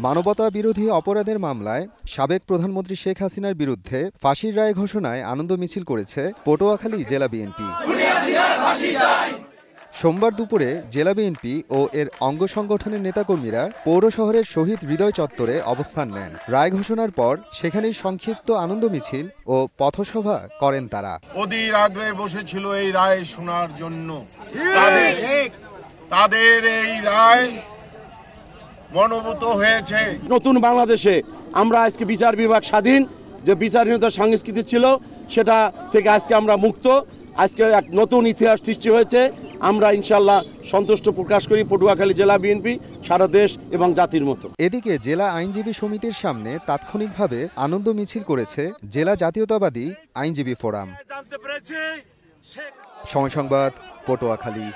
মানবতা বিরোধী অপরাধের মামলায় সাবেক প্রধানমন্ত্রী শেখ হাসিনার বিরুদ্ধে ফাঁসির রায় ঘোষণায় আনন্দ মিছিল করেছে পটুয়াখালী জেলা বিএনপি। সোমবার দুপুরে জেলা বিএনপি ও এর অঙ্গ সংগঠনের নেতাকর্মীরা পৌর শহরের শহীদ হৃদয় চত্বরে অবস্থান নেন। রায় ঘোষণার পর সেখানেই সংক্ষিপ্ত আনন্দ মিছিল ও পথসভা করেন তারা। অধীর আগ্রহে বসেছিল এই রায় শোনার জন্য। তাদের এই রায় মনোভূত হয়েছে। নতুন বাংলাদেশে আমরা আজকে বিচার বিভাগ স্বাধীন, যে বিচারহীনতার সংস্কৃতি ছিল সেটা থেকে আজকে আমরা মুক্ত। আজকে এক নতুন ইতিহাস সৃষ্টি হয়েছে। আমরা ইনশাল্লাহ সন্তুষ্ট প্রকাশ করি পটুয়াখালী জেলা বিএনপি সারা দেশ এবং জাতির মতো। এদিকে জেলা আইনজীবী সমিতির সামনে তাৎক্ষণিকভাবে আনন্দ মিছিল করেছে জেলা জাতীয়তাবাদী আইনজীবী ফোরাম। সময় সংবাদ, পটুয়াখালী।